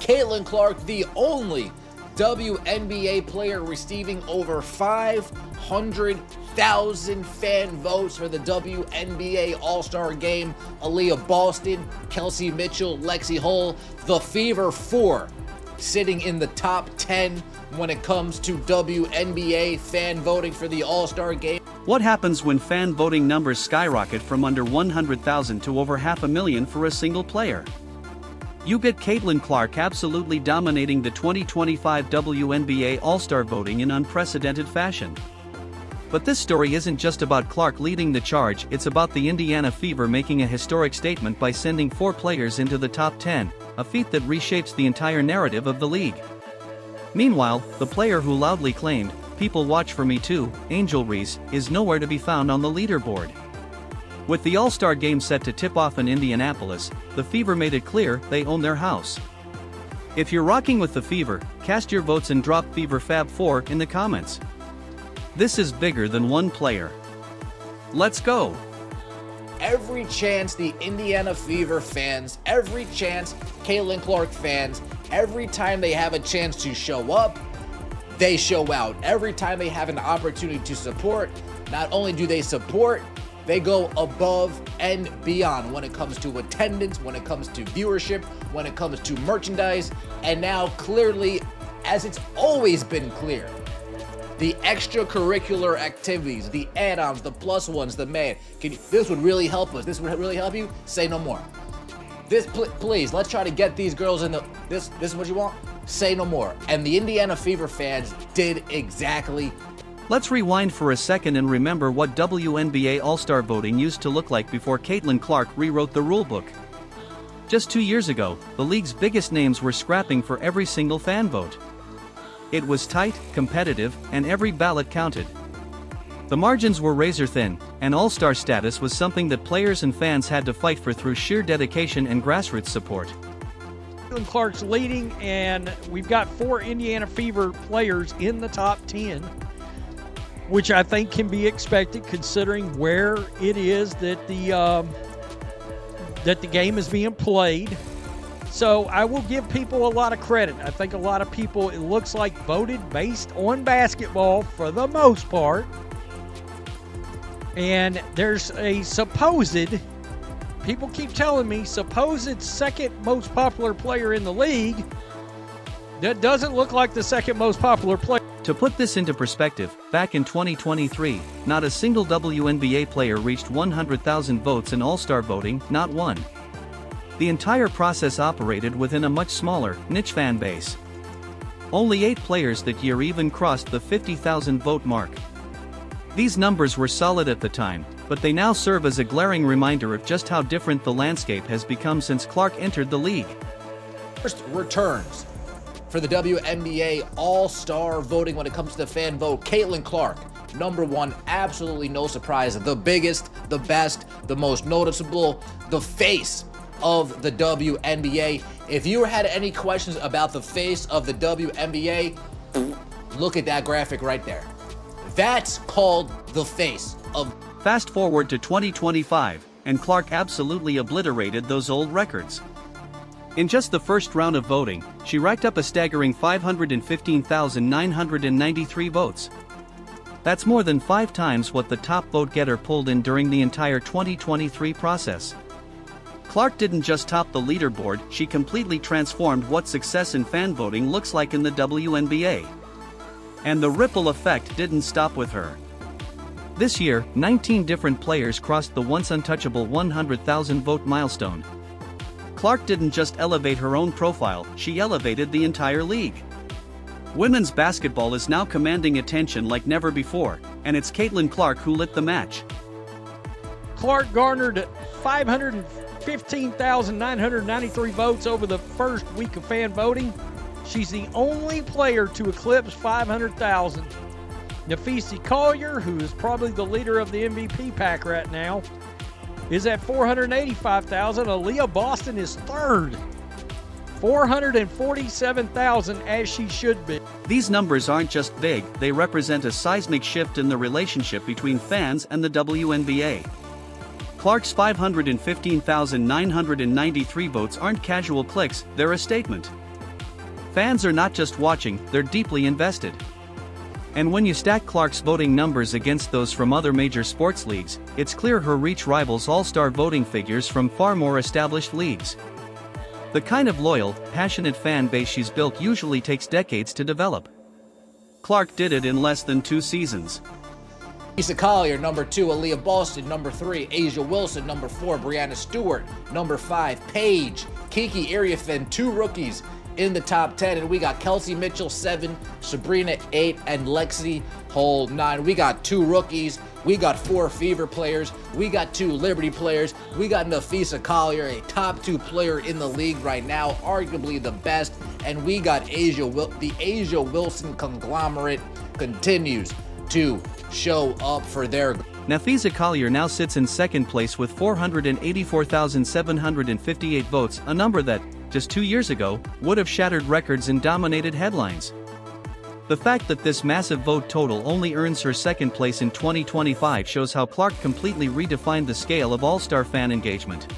Caitlin Clark, the only WNBA player receiving over 500,000 fan votes for the WNBA All-Star game. Aaliyah Boston, Kelsey Mitchell, Lexi Hull, the Fever Four, sitting in the top 10 when it comes to WNBA fan voting for the All-Star game. What happens when fan voting numbers skyrocket from under 100,000 to over 500,000 for a single player? You get Caitlin Clark absolutely dominating the 2025 WNBA All-Star voting in unprecedented fashion. But this story isn't just about Clark leading the charge, it's about the Indiana Fever making a historic statement by sending 4 players into the top 10, a feat that reshapes the entire narrative of the league. Meanwhile, the player who loudly claimed, "People watch for me too," Angel Reese, is nowhere to be found on the leaderboard. With the All-Star game set to tip off in Indianapolis, the Fever made it clear they own their house. If you're rocking with the Fever, cast your votes and drop Fever Fab 4 in the comments. This is bigger than one player. Let's go! Every chance the Indiana Fever fans, every chance Caitlin Clark fans, every time they have a chance to show up, they show out. Every time they have an opportunity to support, not only do they support, they go above and beyond when it comes to attendance, when it comes to viewership, when it comes to merchandise, and now clearly, as it's always been clear, the extracurricular activities, the add-ons, the plus ones, this would really help us. This would really help you. Say no more. Please, let's try to get these girls in this is what you want? Say no more. And the Indiana Fever fans did exactly. Let's rewind for a second and remember what WNBA All-Star voting used to look like before Caitlin Clark rewrote the rulebook. Just 2 years ago, the league's biggest names were scrapping for every single fan vote. It was tight, competitive, and every ballot counted. The margins were razor thin, and All-Star status was something that players and fans had to fight for through sheer dedication and grassroots support. Caitlin Clark's leading, and we've got 4 Indiana Fever players in the top 10, which I think can be expected considering where it is that the game is being played. So I will give people a lot of credit. I think a lot of people, it looks like, voted based on basketball for the most part. And there's a supposed, people keep telling me, supposed second most popular player in the league that doesn't look like the second most popular player. To put this into perspective, back in 2023, not a single WNBA player reached 100,000 votes in All-Star voting, not one. The entire process operated within a much smaller, niche fan base. Only 8 players that year even crossed the 50,000 vote mark. These numbers were solid at the time, but they now serve as a glaring reminder of just how different the landscape has become since Clark entered the league. First returns for the WNBA All-Star voting when it comes to the fan vote. Caitlin Clark, number 1, absolutely no surprise. The biggest, the best, the most noticeable, the face of the WNBA. If you had any questions about the face of the WNBA, look at that graphic right there. That's called the face of. Fast forward to 2025, and Clark absolutely obliterated those old records. In just the first round of voting, she racked up a staggering 515,993 votes. That's more than 5 times what the top vote getter pulled in during the entire 2023 process. Clark didn't just top the leaderboard, she completely transformed what success in fan voting looks like in the WNBA. And the ripple effect didn't stop with her. This year, 19 different players crossed the once untouchable 100,000 vote milestone. Clark didn't just elevate her own profile, she elevated the entire league. Women's basketball is now commanding attention like never before, and it's Caitlin Clark who lit the match. Clark garnered 515,993 votes over the first week of fan voting. She's the only player to eclipse 500,000. Nafisi Collier, who is probably the leader of the MVP pack right now, is at 485,000. Aaliyah Boston is third, 447,000, as she should be. These numbers aren't just big, they represent a seismic shift in the relationship between fans and the WNBA. Clark's 515,993 votes aren't casual clicks, they're a statement. Fans are not just watching, they're deeply invested. And when you stack Clark's voting numbers against those from other major sports leagues, it's clear her reach rivals All-Star voting figures from far more established leagues. The kind of loyal, passionate fan base she's built usually takes decades to develop. Clark did it in less than 2 seasons. Lisa Collier, number 2, Aaliyah Boston, number 3, Asia Wilson, number 4, Brianna Stewart, number 5, Paige, Kiki Iriafen, 2 rookies in the top 10, and we got Kelsey Mitchell 7, Sabrina 8, and Lexi Hull 9. We got 2 rookies, we got 4 Fever players, we got 2 Liberty players, we got Nafisa Collier, a top 2 player in the league right now, arguably the best, and we got the Asia Wilson conglomerate continues to show up for their... Nafisa Collier now sits in second place with 484,758 votes, a number that, just 2 years ago, would have shattered records and dominated headlines. The fact that this massive vote total only earns her second place in 2025 shows how Clark completely redefined the scale of All-Star fan engagement.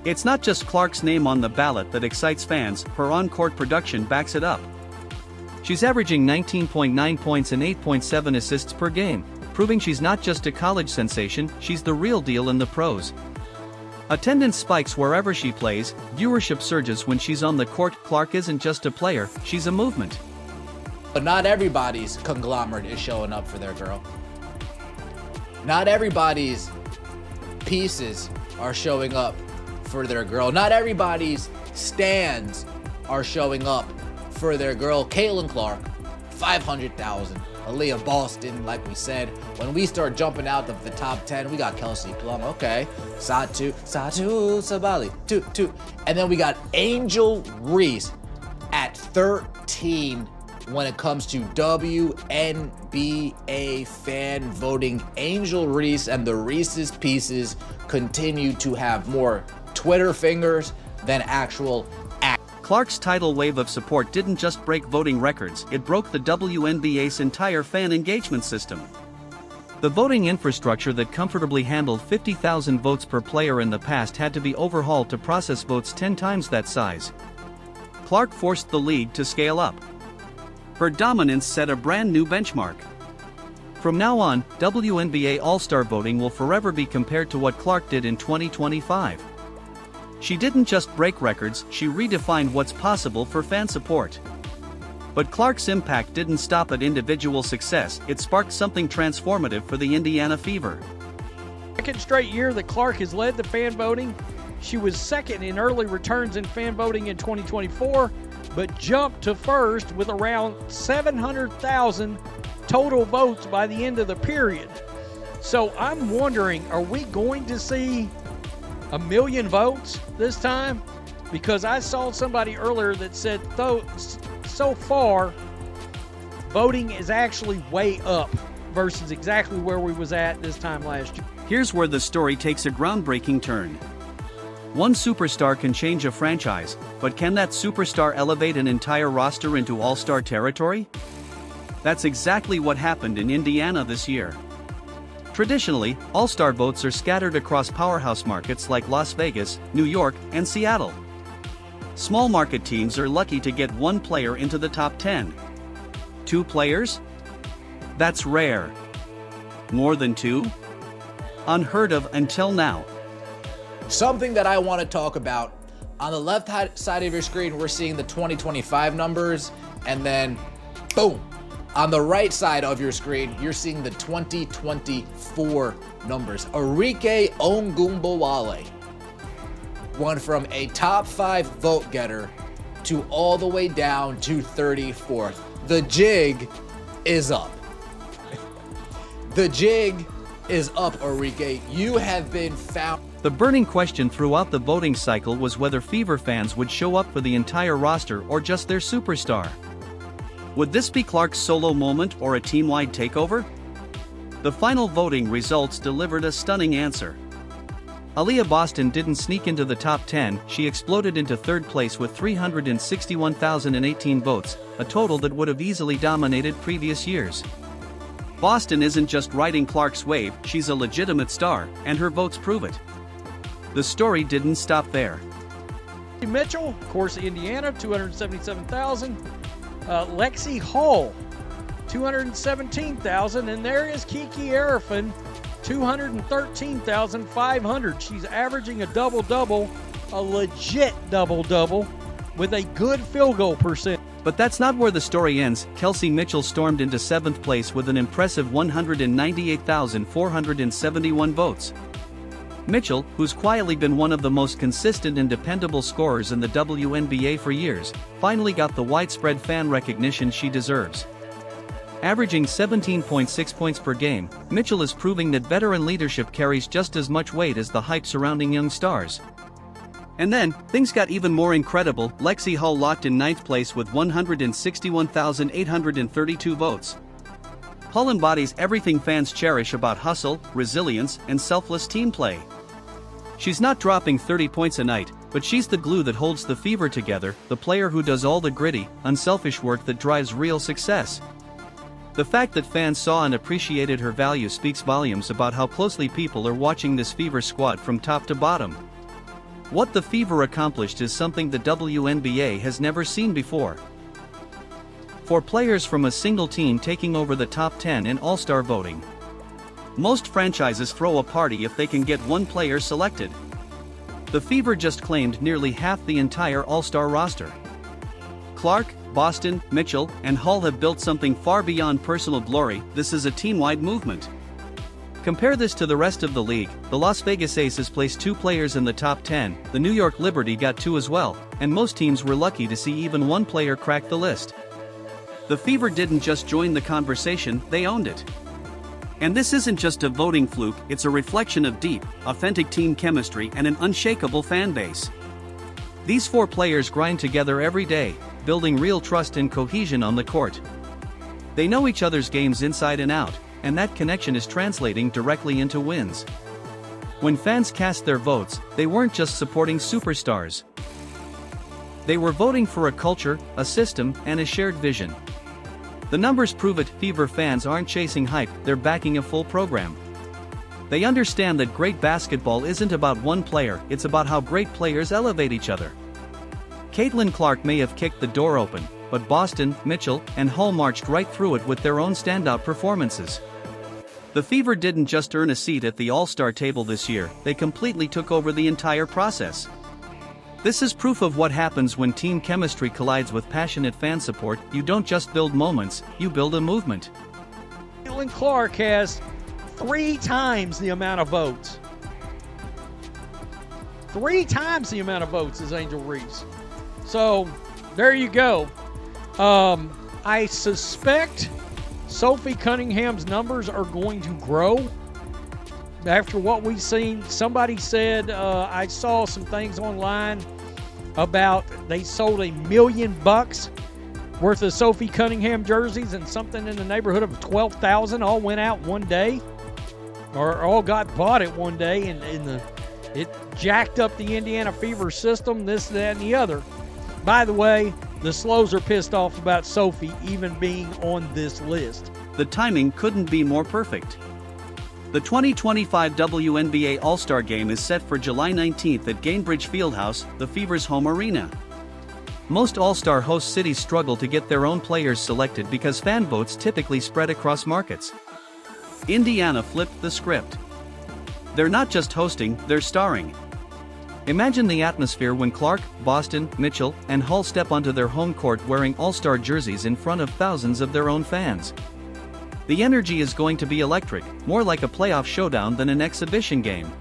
It's not just Clark's name on the ballot that excites fans, her on-court production backs it up. She's averaging 19.9 points and 8.7 assists per game, proving she's not just a college sensation, she's the real deal in the pros. Attendance spikes wherever she plays, viewership surges when she's on the court. Clark isn't just a player, she's a movement. But not everybody's conglomerate is showing up for their girl. Not everybody's pieces are showing up for their girl. Not everybody's stands are showing up for their girl. Caitlin Clark, 500,000. Aaliyah Boston, like we said. When we start jumping out of the top 10, we got Kelsey Plum, okay. Satu Sabali, 2. And then we got Angel Reese at 13 when it comes to WNBA fan voting. Angel Reese and the Reese's Pieces continue to have more Twitter fingers than actual act. Clark's tidal wave of support didn't just break voting records, it broke the WNBA's entire fan engagement system. The voting infrastructure that comfortably handled 50,000 votes per player in the past had to be overhauled to process votes 10 times that size. Clark forced the league to scale up. Her dominance set a brand new benchmark. From now on, WNBA All-Star voting will forever be compared to what Clark did in 2025. She didn't just break records, she redefined what's possible for fan support. But Clark's impact didn't stop at individual success, it sparked something transformative for the Indiana Fever. Second straight year that Clark has led the fan voting. She was second in early returns in fan voting in 2024, but jumped to first with around 700,000 total votes by the end of the period. So I'm wondering, are we going to see 1 million votes this time? Because I saw somebody earlier that said, though, so far, voting is actually way up versus exactly where we was at this time last year. Here's where the story takes a groundbreaking turn. One superstar can change a franchise, but can that superstar elevate an entire roster into all-star territory? That's exactly what happened in Indiana this year. Traditionally, all-star votes are scattered across powerhouse markets like Las Vegas, New York, and Seattle. Small market teams are lucky to get one player into the top 10. 2 players? That's rare. More than 2? Unheard of until now. Something that I want to talk about, on the left side of your screen, we're seeing the 2025 numbers, and then, boom, on the right side of your screen, you're seeing the 2024 numbers. Arike Ongumbowale went from a top 5 vote getter to all the way down to 34th. The jig is up. The jig is up, Arike. You have been found. The burning question throughout the voting cycle was whether Fever fans would show up for the entire roster or just their superstar. Would this be Clark's solo moment or a team-wide takeover? The final voting results delivered a stunning answer. Aaliyah Boston didn't sneak into the top 10, she exploded into third place with 361,018 votes, a total that would have easily dominated previous years. Boston isn't just riding Clark's wave, she's a legitimate star, and her votes prove it. The story didn't stop there. Mitchell, of course, Indiana, 277,000. Lexi Hall, 217,000. And there is Kiki Arifin, 213,500. She's averaging a double-double, a legit double-double, with a good field goal percent. But that's not where the story ends. Kelsey Mitchell stormed into 7th place with an impressive 198,471 votes. Mitchell, who's quietly been one of the most consistent and dependable scorers in the WNBA for years, finally got the widespread fan recognition she deserves. Averaging 17.6 points per game, Mitchell is proving that veteran leadership carries just as much weight as the hype surrounding young stars. And then, things got even more incredible. Lexi Hall locked in 9th place with 161,832 votes. Hall embodies everything fans cherish about hustle, resilience, and selfless team play. She's not dropping 30 points a night, but she's the glue that holds the Fever together, the player who does all the gritty, unselfish work that drives real success. The fact that fans saw and appreciated her value speaks volumes about how closely people are watching this Fever squad from top to bottom. What the Fever accomplished is something the WNBA has never seen before. 4 players from a single team taking over the top 10 in All-Star voting. Most franchises throw a party if they can get one player selected. The Fever just claimed nearly half the entire All-Star roster. Clark, Boston, Mitchell, and Hall have built something far beyond personal glory. This is a team-wide movement. Compare this to the rest of the league. The Las Vegas Aces placed 2 players in the top 10, the New York Liberty got 2 as well, and most teams were lucky to see even one player crack the list. The Fever didn't just join the conversation, they owned it. And this isn't just a voting fluke, it's a reflection of deep, authentic team chemistry and an unshakable fan base. These 4 players grind together every day, building real trust and cohesion on the court. They know each other's games inside and out, and that connection is translating directly into wins. When fans cast their votes, they weren't just supporting superstars. They were voting for a culture, a system, and a shared vision. The numbers prove it. Fever fans aren't chasing hype, they're backing a full program. They understand that great basketball isn't about one player, it's about how great players elevate each other. Caitlin Clark may have kicked the door open, but Boston, Mitchell, and Hall marched right through it with their own standout performances. The Fever didn't just earn a seat at the All-Star table this year, they completely took over the entire process. This is proof of what happens when team chemistry collides with passionate fan support. You don't just build moments, you build a movement. Caitlin Clark has 3 times the amount of votes. 3 times the amount of votes as Angel Reese. So, there you go. I suspect Sophie Cunningham's numbers are going to grow after what we've seen. Somebody said, I saw some things online about they sold $1 million worth of Sophie Cunningham jerseys, and something in the neighborhood of 12,000 all went out one day, or all got bought at one day, and it jacked up the Indiana Fever system, this, that, and the other. By the way, the Slows are pissed off about Sophie even being on this list. The timing couldn't be more perfect. The 2025 WNBA All-Star Game is set for July 19th at Gainbridge Fieldhouse, the Fever's home arena. Most All-Star host cities struggle to get their own players selected because fan votes typically spread across markets. Indiana flipped the script. They're not just hosting, they're starring. Imagine the atmosphere when Clark, Boston, Mitchell, and Hall step onto their home court wearing All-Star jerseys in front of thousands of their own fans. The energy is going to be electric, more like a playoff showdown than an exhibition game.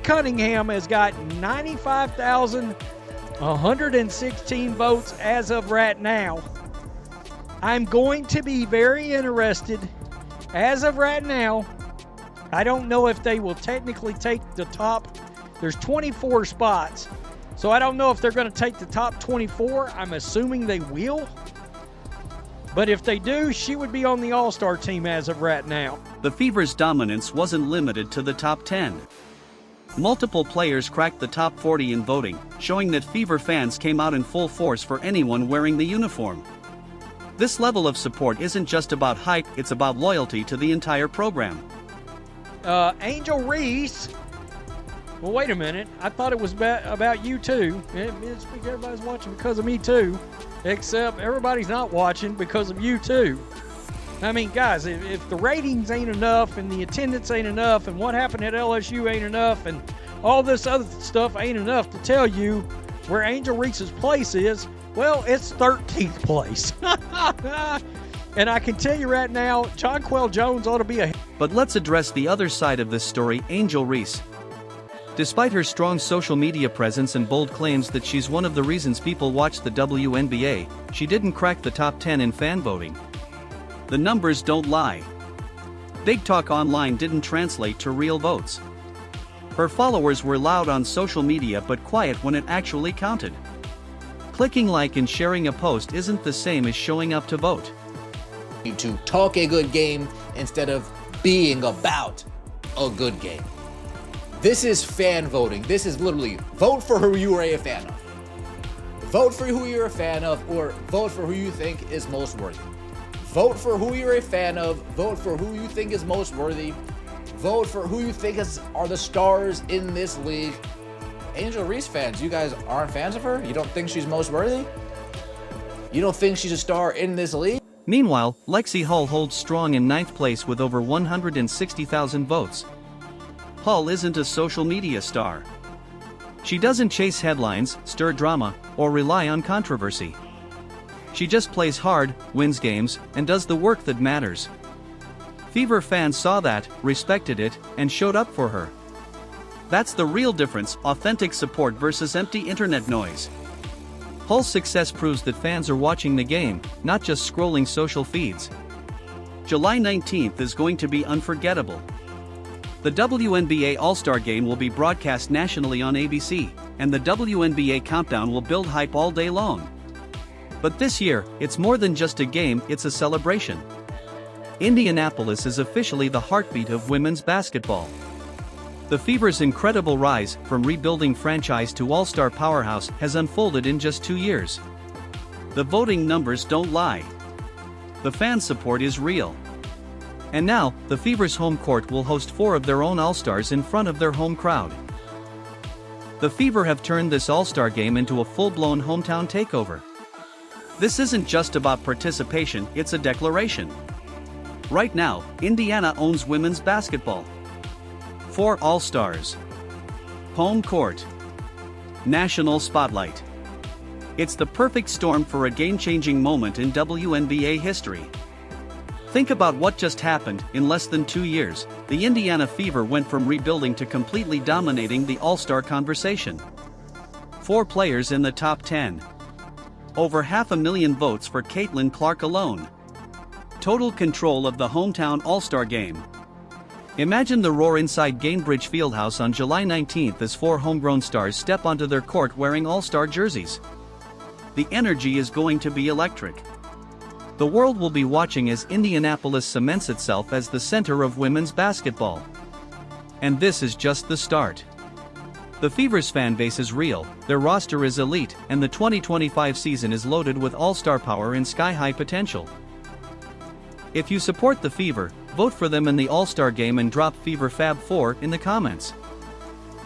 Cunningham has got 95,116 votes as of right now. I'm going to be very interested. As of right now, I don't know if they will technically take the top. There's 24 spots, so I don't know if they're going to take the top 24. I'm assuming they will. But if they do, she would be on the All-Star team as of right now. The Fever's dominance wasn't limited to the top 10. Multiple players cracked the top 40 in voting, showing that Fever fans came out in full force for anyone wearing the uniform. This level of support isn't just about hype, it's about loyalty to the entire program. Angel Reese well, wait a minute. I thought it was about you too. It's because everybody's watching because of me too, except everybody's not watching because of you too. I mean, guys, if the ratings ain't enough and the attendance ain't enough and what happened at LSU ain't enough and all this other stuff ain't enough to tell you where Angel Reese's place is, well, it's 13th place. And I can tell you right now, Jonquel Jones ought to be a... But let's address the other side of this story, Angel Reese. Despite her strong social media presence and bold claims that she's one of the reasons people watch the WNBA, she didn't crack the top 10 in fan voting. The numbers don't lie. Big talk online didn't translate to real votes. Her followers were loud on social media but quiet when it actually counted. Clicking like and sharing a post isn't the same as showing up to vote. To talk a good game instead of being about a good game. This is fan voting. This is literally vote for who you are a fan of. Vote for who you're a fan of, or vote for who you think is most worthy. Vote for who you're a fan of. Vote for who you think is most worthy. Vote for who you think are the stars in this league. Angel Reese fans, you guys aren't fans of her? You don't think she's most worthy? You don't think she's a star in this league? Meanwhile, Lexi Hull holds strong in 9th place with over 160,000 votes. Hull isn't a social media star. She doesn't chase headlines, stir drama, or rely on controversy. She just plays hard, wins games, and does the work that matters. Fever fans saw that, respected it, and showed up for her. That's the real difference, authentic support versus empty internet noise. Hull's success proves that fans are watching the game, not just scrolling social feeds. July 19th is going to be unforgettable. The WNBA All-Star Game will be broadcast nationally on ABC, and the WNBA Countdown will build hype all day long. But this year, it's more than just a game, it's a celebration. Indianapolis is officially the heartbeat of women's basketball. The Fever's incredible rise from rebuilding franchise to all-star powerhouse has unfolded in just 2 years. The voting numbers don't lie. The fan support is real. And now, the Fever's home court will host 4 of their own All-Stars in front of their home crowd. The Fever have turned this All-Star game into a full-blown hometown takeover. This isn't just about participation, it's a declaration. Right now, Indiana owns women's basketball. 4 All-Stars. Home court. National spotlight. It's the perfect storm for a game-changing moment in WNBA history. Think about what just happened. In less than 2 years, the Indiana Fever went from rebuilding to completely dominating the All-Star conversation. 4 players in the top 10. Over 500,000 votes for Caitlin Clark alone. Total control of the hometown All-Star game. Imagine the roar inside Gainbridge Fieldhouse on July 19th as 4 homegrown stars step onto their court wearing All-Star jerseys. The energy is going to be electric. The world will be watching as Indianapolis cements itself as the center of women's basketball. And this is just the start. The Fever's fan base is real, their roster is elite, and the 2025 season is loaded with all-star power and sky-high potential. If you support the Fever, vote for them in the All-Star game and drop Fever Fab 4 in the comments.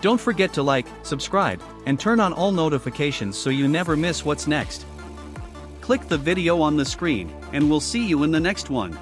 Don't forget to like, subscribe, and turn on all notifications so you never miss what's next. Click the video on the screen, and we'll see you in the next one.